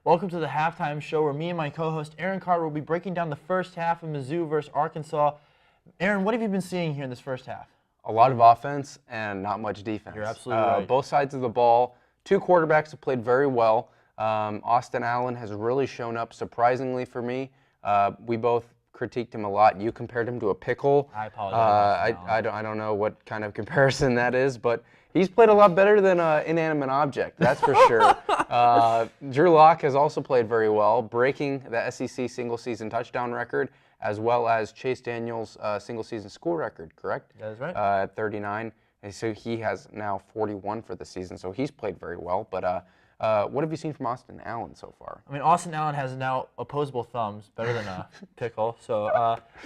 Welcome to the halftime show where me and my co-host Aaron Carter will be breaking down the first half of Mizzou versus Arkansas. Aaron, what have you been seeing here in this first half? A lot of offense and not much defense. You're absolutely right. Both sides of the ball. Two quarterbacks have played very well. Austin Allen has really shown up surprisingly for me. We both critiqued him a lot. You compared him to a pickle. I apologize. I don't know what kind of comparison that is, but he's played a lot better than an inanimate object, that's for sure. Drew Lock has also played very well, breaking the SEC single-season touchdown record, as well as Chase Daniel's single-season school record, correct? That is right. At 39. And so he has now 41 for the season, so he's played very well. But what have you seen from Austin Allen so far? I mean, Austin Allen has now opposable thumbs, better than a pickle. So,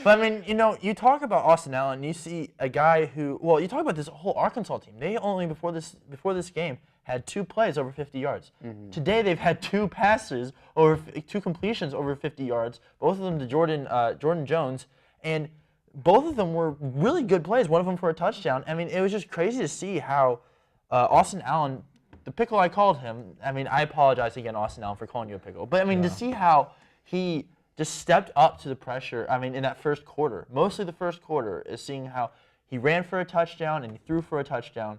but I mean, you talk about Austin Allen, you see a guy who, well, you talk about this whole Arkansas team. They only before this game had 2 plays over 50 yards. Mm-hmm. Today they've had 2 passes over 2 completions over 50 yards. Both of them to Jordan Jones, and both of them were really good plays. One of them for a touchdown. I mean, it was just crazy to see how Austin Allen. The pickle I called him, I mean, I apologize again, Austin Allen, for calling you a pickle. But, I mean, to see how he just stepped up to the pressure, I mean, in that first quarter, mostly the first quarter, is seeing how he ran for a touchdown and he threw for a touchdown.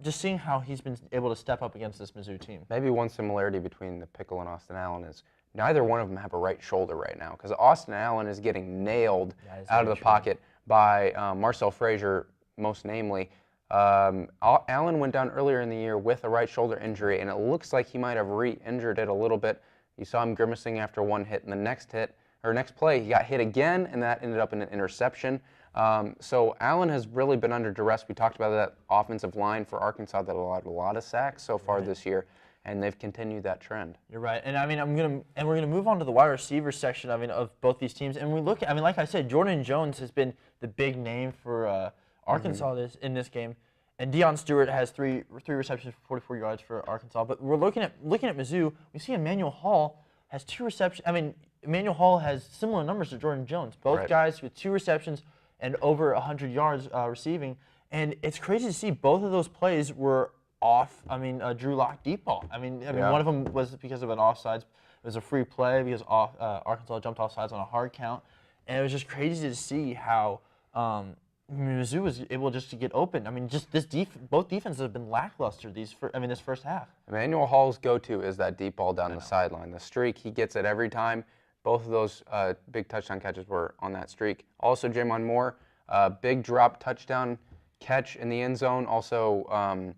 Just seeing how he's been able to step up against this Mizzou team. Maybe one similarity between the pickle and Austin Allen is neither one of them have a right shoulder right now, because Austin Allen is getting nailed out of the pocket by Marcel Frazier, most namely. Allen went down earlier in the year with a right shoulder injury, and it looks like he might have re-injured it a little bit. You saw him grimacing after one hit, and the next play, he got hit again, and that ended up in an interception. So Allen has really been under duress. We talked about that offensive line for Arkansas that allowed a lot of sacks so far this year, and they've continued that trend. You're right, and I mean, we're gonna move on to the wide receiver section. I mean, of both these teams, and we look at, I mean, like I said, Jordan Jones has been the big name for Arkansas in this game, and Deion Stewart has three receptions for 44 yards for Arkansas. But we're looking at Mizzou. We see Emmanuel Hall has 2 receptions. I mean, Emmanuel Hall has similar numbers to Jordan Jones. Both guys with 2 receptions and over 100 yards receiving. And it's crazy to see both of those plays were off. I mean, Drew Lock deep ball. I mean, one of them was because of an offsides. It was a free play because Arkansas jumped offsides on a hard count, and it was just crazy to see how. Mizzou was able just to get open. I mean, just both defenses have been lackluster this first half. Emmanuel Hall's go-to is that deep ball down the sideline. The streak, he gets it every time. Both of those big touchdown catches were on that streak. Also, Jamon Moore, big drop touchdown catch in the end zone. Also,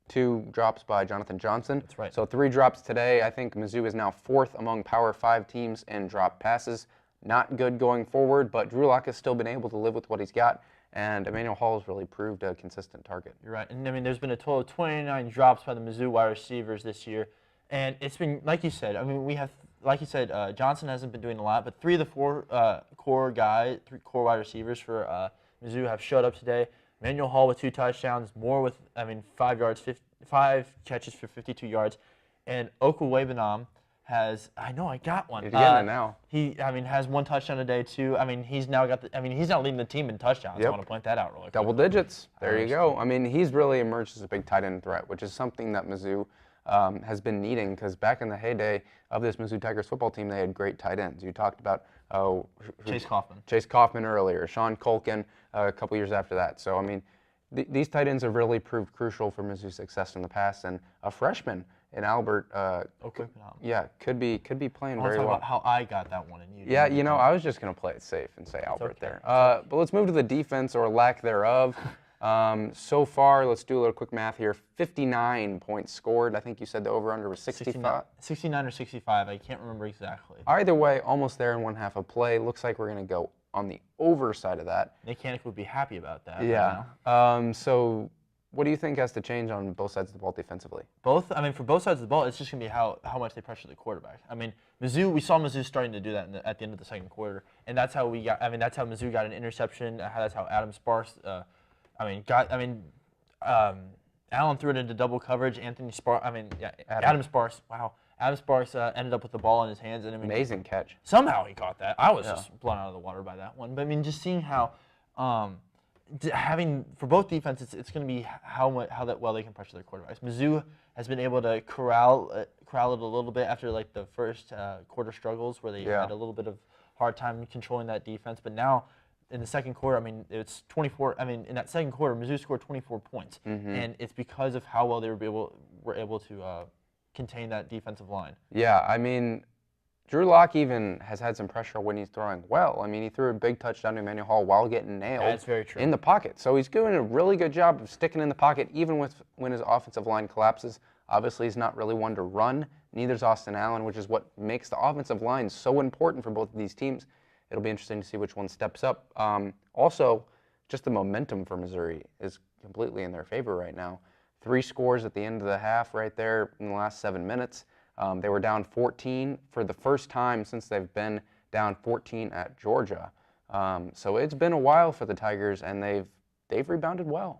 2 drops by Jonathan Johnson. That's right. So 3 drops today. I think Mizzou is now 4th among Power 5 teams in drop passes. Not good going forward, but Drew Lock has still been able to live with what he's got. And Emmanuel Hall has really proved a consistent target. You're right. And, I mean, there's been a total of 29 drops by the Mizzou wide receivers this year. And it's been, like you said, I mean, we have, like you said, Johnson hasn't been doing a lot, but 3 of the 4 core wide receivers for Mizzou have showed up today. Emmanuel Hall with 2 touchdowns, Moore with, 5 catches for 52 yards. And Okwuegbunam has, I got one. He's getting it now. He, has 1 touchdown a day too. I mean, he's now leading the team in touchdowns. I want to point that out really quick. Double digits. There you go. I mean, he's really emerged as a big tight end threat, which is something that Mizzou has been needing, because back in the heyday of this Mizzou Tigers football team, they had great tight ends. You talked about Chase Kaufman earlier, Sean Culkin a couple years after that. So I mean, these tight ends have really proved crucial for Mizzou's success in the past, and a freshman in Albert, could be playing very well. About how I got that one, and you. Yeah, I was just gonna play it safe and say Albert there. But let's move to the defense, or lack thereof. So far, let's do a little quick math here. 59 points scored. I think you said the over/under was 65. 69 or 65. I can't remember exactly. Either way, almost there in 1/2 of play. Looks like we're gonna go on the over side of that. Nick Hannick would be happy about that. Yeah. So what do you think has to change on both sides of the ball defensively? For both sides of the ball, it's just going to be how much they pressure the quarterback. I mean, we saw Mizzou starting to do that at the end of the second quarter, and that's how that's how Mizzou got an interception. That's how Adam Sparks, Allen threw it into double coverage. Adam Sparks. Wow. Adam Sparks ended up with the ball in his hands, and amazing catch. Somehow he caught that. I was just blown out of the water by that one. But just seeing how having for both defenses, it's going to be how well they can pressure their quarterbacks. Mizzou has been able to corral it a little bit after like the first quarter struggles where they had a little bit of hard time controlling that defense, but now in the second quarter, I mean, it's 24. I mean, in that second quarter, Mizzou scored 24 points, and it's because of how well they were able to contain that defensive line. Yeah, I mean, Drew Lock even has had some pressure when he's throwing well. I mean, he threw a big touchdown to Emmanuel Hall while getting nailed That's very true. in the pocket. So he's doing a really good job of sticking in the pocket even when his offensive line collapses. Obviously, he's not really one to run. Neither is Austin Allen, which is what makes the offensive line so important for both of these teams. It'll be interesting to see which one steps up. Also, just the momentum for Missouri is completely in their favor right now. 3 scores at the end of the half right there in the last 7 minutes. They were down 14 for the first time since they've been down 14 at Georgia. So it's been a while for the Tigers, and they've rebounded well.